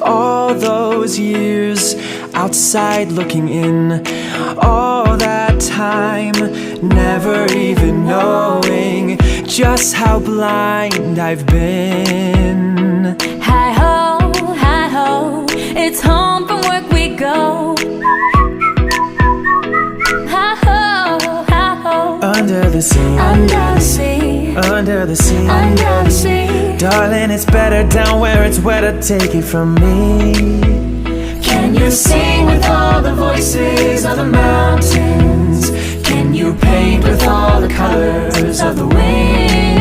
All those years outside looking in, all that time never even knowing just how blind I've been. Hi ho, it's home from work we go. Hi ho, under the sea, under the sea, under the sea, under the sea. Darling, it's better down where it's wetter, take it from me. Can you sing with all the voices of the mountains? Can you paint with all the colors of the wind?